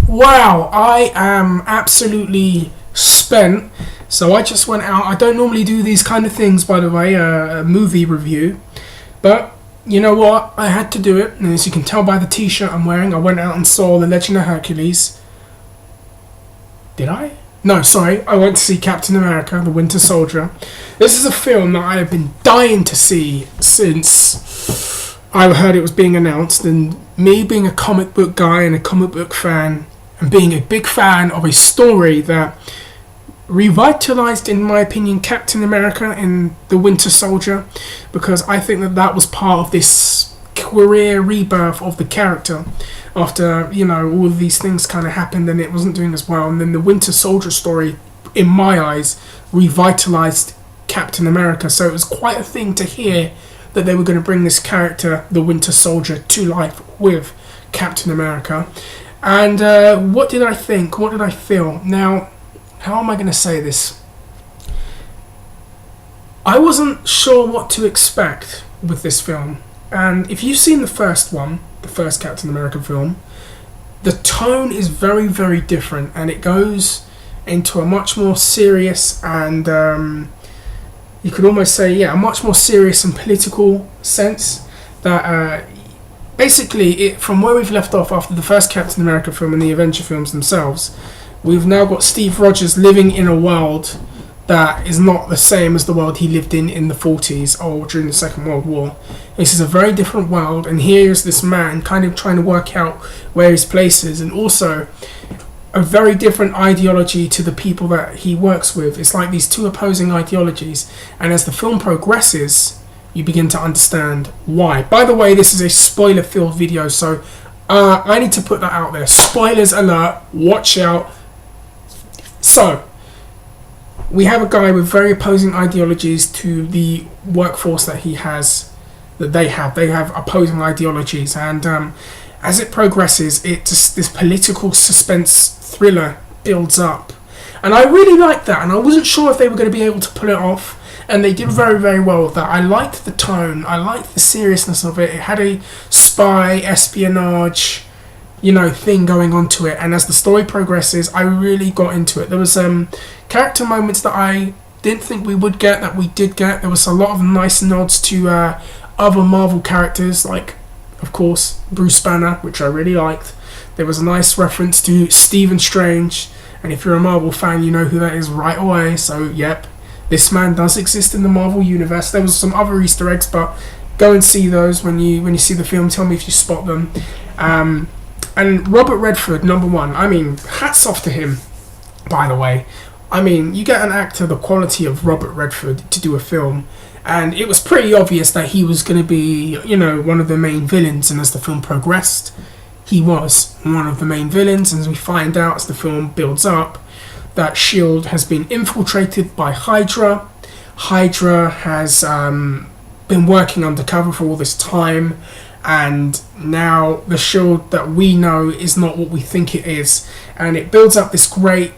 Wow, I am absolutely spent. So I just went out. I don't normally do these kind of things, by the way, a movie review. But you know what? I had to do it. And as you can tell by the t-shirt I'm wearing, I went out and saw The Legend of Hercules. Did I? No, sorry. I went to see Captain America, The Winter Soldier. This is a film that I have been dying to see since I heard it was being announced. And me being a comic book guy and a comic book fan, and being a big fan of a story that revitalized, in my opinion, Captain America in The Winter Soldier, because I think that that was part of this career rebirth of the character after, you know, all of these things kind of happened and it wasn't doing as well. And then the Winter Soldier story, in my eyes, revitalized Captain America. So it was quite a thing to hear that they were going to bring this character, the Winter Soldier, to life with Captain America. And what did I think? What did I feel? Now, how am I going to say this? I wasn't sure what to expect with this film. And if you've seen the first one, the first Captain America film, the tone is very, very different. And it goes into a much more serious and, you could almost say, yeah, a much more serious and political sense. That basically, from where we've left off after the first Captain America film and the Avenger films themselves, we've now got Steve Rogers living in a world that is not the same as the world he lived in the 40s or during the Second World War. This is a very different world, and here's this man kind of trying to work out where his place is, and also a very different ideology to the people that he works with. It's like these two opposing ideologies, and as the film progresses, you begin to understand why. By the way, this is a spoiler-filled video, so I need to put that out there. Spoilers alert, watch out. So, we have a guy with very opposing ideologies to the workforce that he has, that they have. They have opposing ideologies, and as it progresses, this political suspense thriller builds up. And I really liked that, and I wasn't sure if they were going to be able to pull it off, and they did very, very well with that. I liked the tone, I liked the seriousness of it. It had a spy, espionage, you know, thing going on to it, and as the story progresses, I really got into it. There was character moments that I didn't think we would get, that we did get. There was a lot of nice nods to other Marvel characters, like, of course, Bruce Banner, which I really liked. There was a nice reference to Stephen Strange, and if you're a Marvel fan, you know who that is right away. So, yep, this man does exist in the Marvel universe. There was some other Easter eggs, but go and see those when you see the film. Tell me if you spot them. And Robert Redford, number one. I mean, hats off to him, by the way. I mean, you get an actor the quality of Robert Redford to do a film, and it was pretty obvious that he was going to be, you know, one of the main villains, and as the film progressed, he was one of the main villains, and as we find out as the film builds up, that S.H.I.E.L.D. has been infiltrated by Hydra. Hydra has been working undercover for all this time, and now the S.H.I.E.L.D. that we know is not what we think it is, and it builds up this great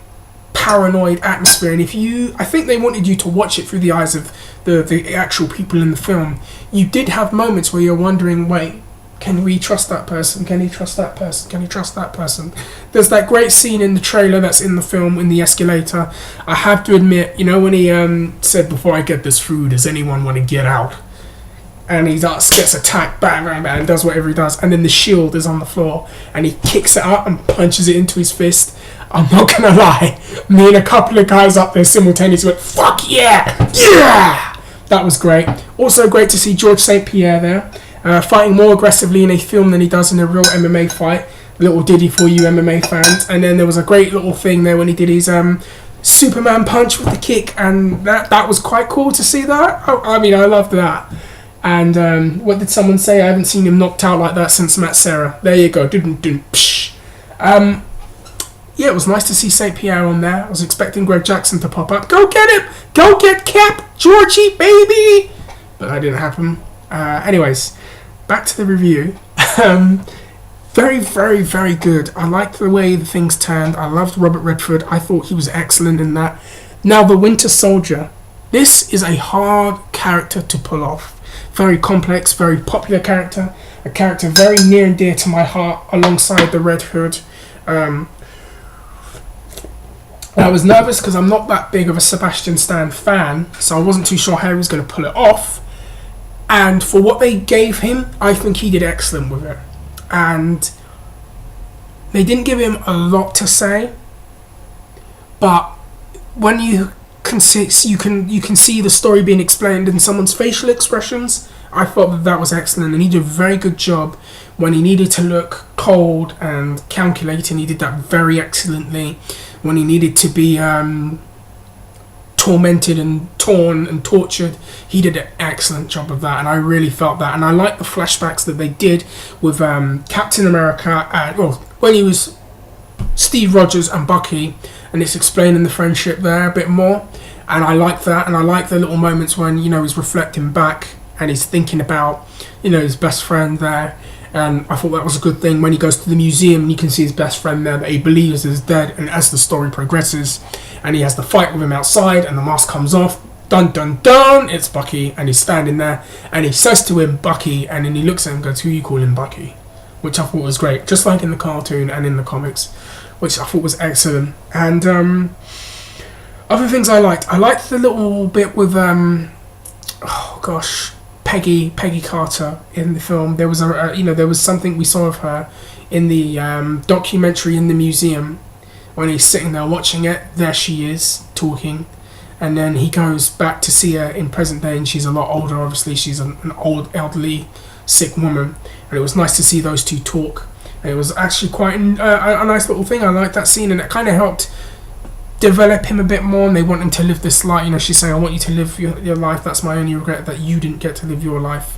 paranoid atmosphere. And I think they wanted you to watch it through the eyes of the actual people in the film. You did have moments where you're wondering, wait, can we trust that person? Can he trust that person? Can he trust that person? There's that great scene in the trailer that's in the film, in the escalator. I have to admit, you know, when he said, before I get this through, does anyone want to get out? And he gets attacked, bang, bang, bang, and does whatever he does. And then the shield is on the floor, and he kicks it up and punches it into his fist. I'm not going to lie, me and a couple of guys up there simultaneously went, fuck yeah! Yeah! That was great. Also great to see George St. Pierre there, fighting more aggressively in a film than he does in a real MMA fight. Little ditty for you MMA fans. And then there was a great little thing there when he did his Superman punch with the kick, and that was quite cool to see that. I mean, I loved that. And what did someone say? I haven't seen him knocked out like that since Matt Serra. There you go. Yeah, it was nice to see St. Pierre on there. I was expecting Greg Jackson to pop up. Go get him! Go get Cap! Georgie, baby! But that didn't happen. Anyways, back to the review. Very, very, very good. I liked the way the things turned. I loved Robert Redford. I thought he was excellent in that. Now, the Winter Soldier. This is a hard character to pull off. Very complex, very popular character. A character very near and dear to my heart alongside the Red Hood. And I was nervous because I'm not that big of a Sebastian Stan fan, so I wasn't too sure how he was going to pull it off. And for what they gave him, I think he did excellent with it. And they didn't give him a lot to say, but when you can see, you can see the story being explained in someone's facial expressions. I thought that was excellent, and he did a very good job when he needed to look cold and calculating. He did that very excellently. When he needed to be tormented and torn and tortured, he did an excellent job of that, and I really felt that. And I like the flashbacks that they did with Captain America and when he was Steve Rogers and Bucky, and it's explaining the friendship there a bit more. And I like that, and I like the little moments when he's reflecting back and he's thinking about his best friend there. And I thought that was a good thing when he goes to the museum and you can see his best friend there that he believes is dead. And as the story progresses and he has the fight with him outside and the mask comes off, dun dun dun, it's Bucky, and he's standing there and he says to him, Bucky, and then he looks at him and goes, who you calling Bucky? Which I thought was great, just like in the cartoon and in the comics, which I thought was excellent. And other things I liked the little bit with Peggy Carter in the film. There was there was something we saw of her in the documentary in the museum when he's sitting there watching it. There she is talking, and then he goes back to see her in present day, and she's a lot older. Obviously, she's an old, elderly, sick woman, and it was nice to see those two talk. And it was actually quite a nice little thing. I liked that scene, and it kind of helped develop him a bit more, and they want him to live this life. She's saying, I want you to live your life. That's my only regret, that you didn't get to live your life.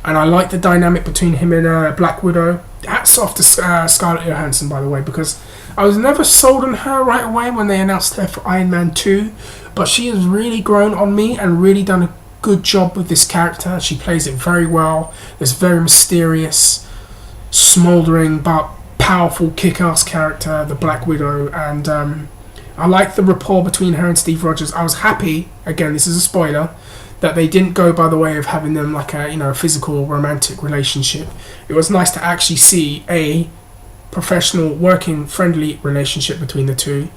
And I like the dynamic between him and Black Widow. Hats off to Scarlett Johansson, by the way, because I was never sold on her right away when they announced her for Iron Man 2, but she has really grown on me and really done a good job with this character. She plays it very well. This very mysterious, smouldering but powerful kick-ass character, the Black Widow. And I like the rapport between her and Steve Rogers. I was happy, again, this is a spoiler, that they didn't go by the way of having them like a physical romantic relationship. It was nice to actually see a professional, working, friendly relationship between the two,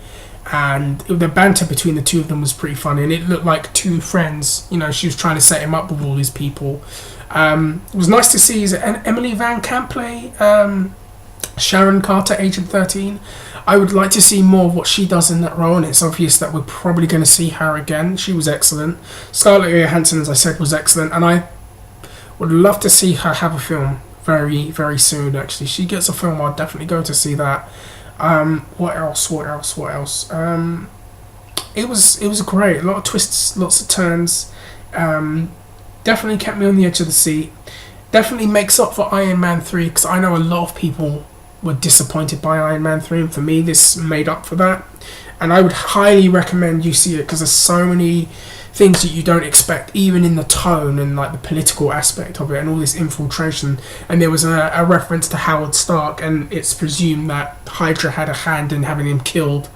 and the banter between the two of them was pretty funny, and it looked like two friends. She was trying to set him up with all these people. It was nice to see Emily Van Camp play Sharon Carter, Agent 13. I would like to see more of what she does in that role, and it's obvious that we're probably going to see her again. She was excellent. Scarlett Johansson, as I said, was excellent, and I would love to see her have a film very, very soon, actually. She gets a film, I'll definitely go to see that. What else? It was great. A lot of twists, lots of turns. Definitely kept me on the edge of the seat. Definitely makes up for Iron Man 3, because I know a lot of people were disappointed by Iron Man 3, and for me this made up for that. And I would highly recommend you see it, because there's so many things that you don't expect, even in the tone and like the political aspect of it and all this infiltration. And there was a reference to Howard Stark, and it's presumed that Hydra had a hand in having him killed.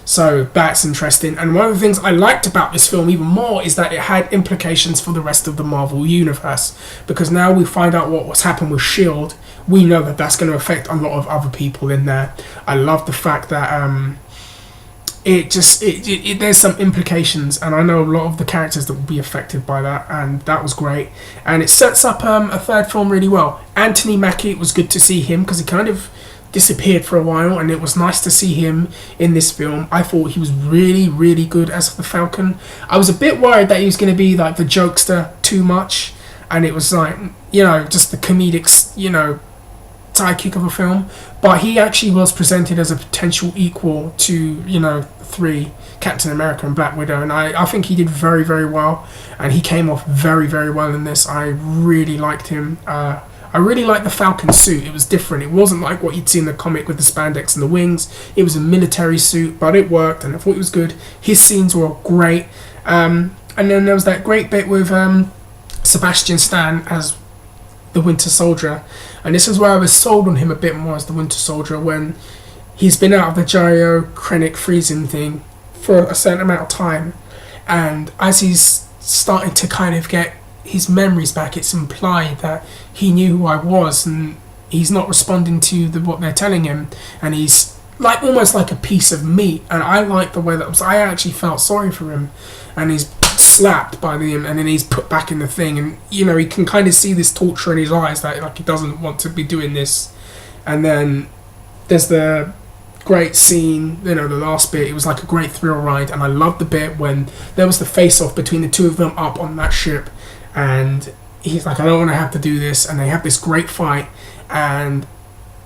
So that's interesting. And one of the things I liked about this film even more is that it had implications for the rest of the Marvel Universe, because now we find out what's happened with S.H.I.E.L.D. We know that that's going to affect a lot of other people in there. I love the fact that there's some implications, and I know a lot of the characters that will be affected by that, and that was great. And it sets up a third film really well. Anthony Mackie, it was good to see him, because he kind of disappeared for a while, and it was nice to see him in this film. I thought he was really, really good as the Falcon. I was a bit worried that he was going to be like the jokester too much, and it was like, just the comedic, sidekick of a film. But he actually was presented as a potential equal to, 3, Captain America and Black Widow, and I think he did very, very well, and he came off very, very well in this. I really liked him. I really liked the Falcon suit. It was different. It wasn't like what you'd see in the comic with the spandex and the wings. It was a military suit, but it worked, and I thought it was good. His scenes were great. And then there was that great bit with Sebastian Stan as the Winter Soldier. And this is where I was sold on him a bit more as the Winter Soldier, when he's been out of the cryogenic freezing thing for a certain amount of time. And as he's starting to kind of get his memories back, it's implied that he knew who I was, and he's not responding to what they're telling him, and he's like almost like a piece of meat, and I like the way that I actually felt sorry for him, and he's slapped by them, and then he's put back in the thing, and you know, he can kind of see this torture in his eyes that like he doesn't want to be doing this. And then there's the great scene, you know, the last bit. It was like a great thrill ride, and I loved the bit when there was the face off between the two of them up on that ship, and he's like, I don't want to have to do this, and they have this great fight. And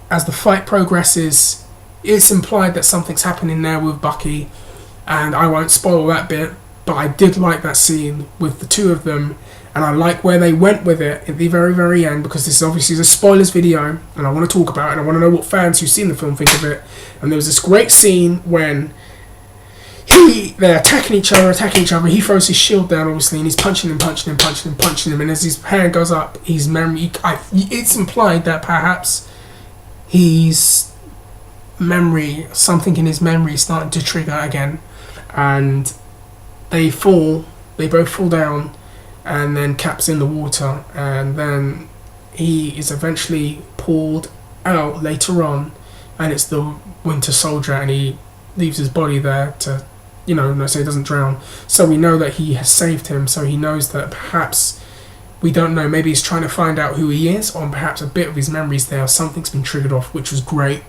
as the fight progresses, it's implied that something's happening there with Bucky, and I won't spoil that bit, but I did like that scene with the two of them, and I like where they went with it at the very, very end, because this is obviously a spoilers video, and I want to talk about it, and I want to know what fans who've seen the film think of it. And there was this great scene when they're attacking each other, he throws his shield down, obviously, and he's punching him, and as his hand goes up, it's implied that perhaps something in his memory is starting to trigger again, and they both fall down, and then Cap's in the water, and then he is eventually pulled out later on, and it's the Winter Soldier, and he leaves his body there to, you know, so he doesn't drown. So we know that he has saved him, so he knows that perhaps, we don't know, maybe he's trying to find out who he is, or perhaps a bit of his memories there, something's been triggered off, which was great.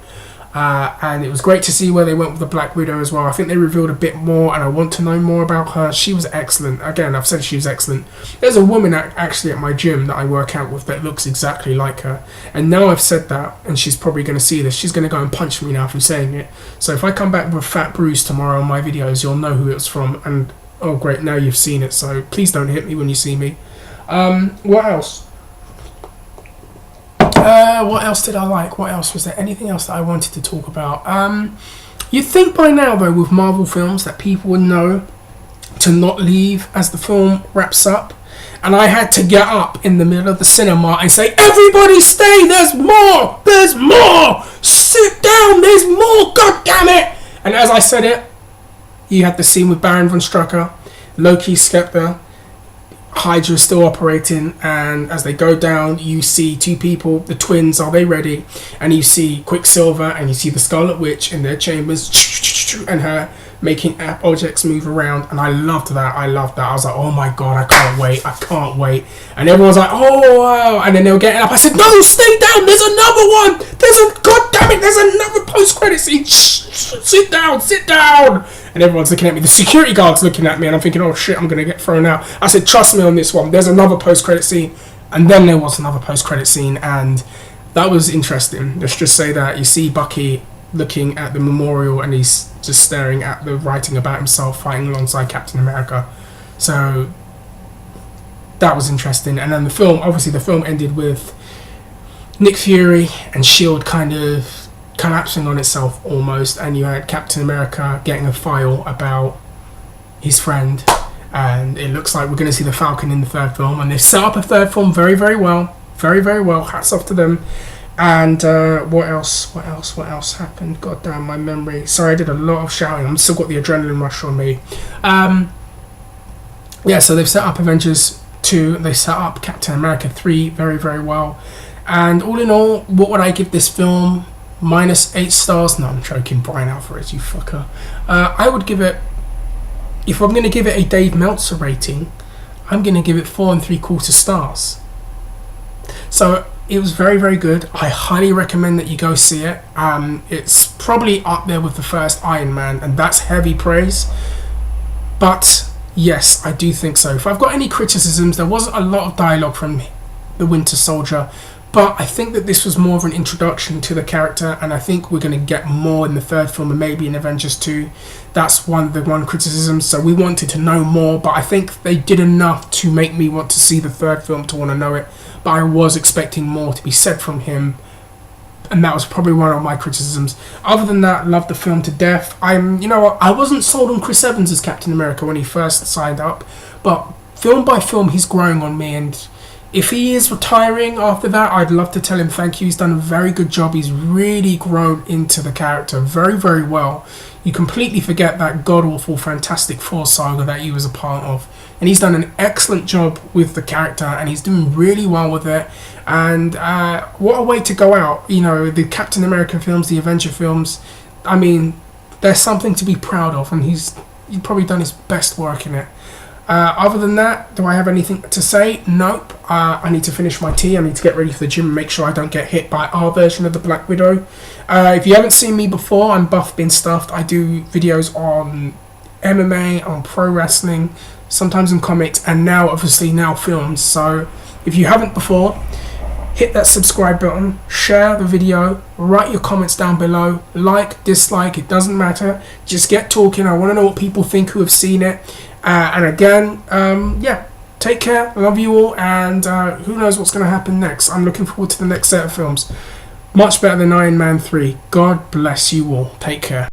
And it was great to see where they went with the Black Widow as well. I think they revealed a bit more, and I want to know more about her. She was excellent. Again, I've said she was excellent. There's a woman actually at my gym that I work out with that looks exactly like her. And now I've said that, and she's probably going to see this. She's going to go and punch me now for saying it. So if I come back with a fat bruise tomorrow on my videos, you'll know who it was from. And, oh great, now you've seen it. So please don't hit me when you see me. What else? What else did I like? What else was there? Anything else that I wanted to talk about? You'd think by now, though, with Marvel films, that people would know to not leave as the film wraps up. And I had to get up in the middle of the cinema and say, everybody stay, there's more! There's more! Sit down, there's more, god damn it! And as I said it, you had the scene with Baron von Strucker, Loki, Skepta, Hydra still operating, and as they go down, you see two people, the twins, are they ready? And you see Quicksilver, and you see the Scarlet Witch in their chambers, and her making objects move around, and I loved that. I was like, oh my god, I can't wait. And everyone's like, oh wow, and then they were getting up. I said, no, stay down, there's another one, god damn it, there's another post-credit scene. Sit down. And everyone's looking at me. The security guard's looking at me, and I'm thinking, oh shit, I'm going to get thrown out. I said, trust me on this one. There's another post-credit scene. And then there was another post-credit scene, and that was interesting. Let's just say that you see Bucky looking at the memorial, and he's just staring at the writing about himself fighting alongside Captain America. So that was interesting. And then the film ended with Nick Fury and S.H.I.E.L.D. kind of collapsing on itself almost, and you had Captain America getting a file about his friend, and it looks like we're going to see the Falcon in the third film, and they've set up a third film very, very well. Hats off to them. And what else happened? God damn, my memory. Sorry, I did a lot of shouting. I'm still got the adrenaline rush on me. So they've set up Avengers 2, they set up Captain America 3 very, very well. And all in all, what would I give this film? -8 stars. No, I'm joking. Brian Alvarez, you fucker. I would give it, if I'm going to give it a Dave Meltzer rating, I'm going to give it 4 3/4 stars. So it was very, very good. I highly recommend that you go see it. It's probably up there with the first Iron Man, and that's heavy praise. But yes, I do think so. If I've got any criticisms, there wasn't a lot of dialogue from the Winter Soldier. But I think that this was more of an introduction to the character, and I think we're going to get more in the third film and maybe in Avengers 2. That's one criticism. So we wanted to know more, but I think they did enough to make me want to see the third film to want to know it. But I was expecting more to be said from him, and that was probably one of my criticisms. Other than that, loved the film to death. I wasn't sold on Chris Evans as Captain America when he first signed up, but film by film, he's growing on me, and if he is retiring after that, I'd love to tell him thank you. He's done a very good job. He's really grown into the character very, very well. You completely forget that god-awful Fantastic Four saga that he was a part of. And he's done an excellent job with the character, and he's doing really well with it. And what a way to go out. The Captain America films, the Avenger films, I mean, there's something to be proud of, and he's probably done his best work in it. Other than that, do I have anything to say? Nope. I need to finish my tea. I need to get ready for the gym and make sure I don't get hit by our version of the Black Widow. If you haven't seen me before, I'm Buff Been Stuffed. I do videos on MMA, on pro wrestling, sometimes in comics, and now, obviously, now films. So if you haven't before, hit that subscribe button, share the video, write your comments down below, like, dislike, it doesn't matter. Just get talking. I want to know what people think who have seen it. And again, yeah, take care. I love you all, and who knows what's going to happen next. I'm looking forward to the next set of films. Much better than Iron Man 3. God bless you all. Take care.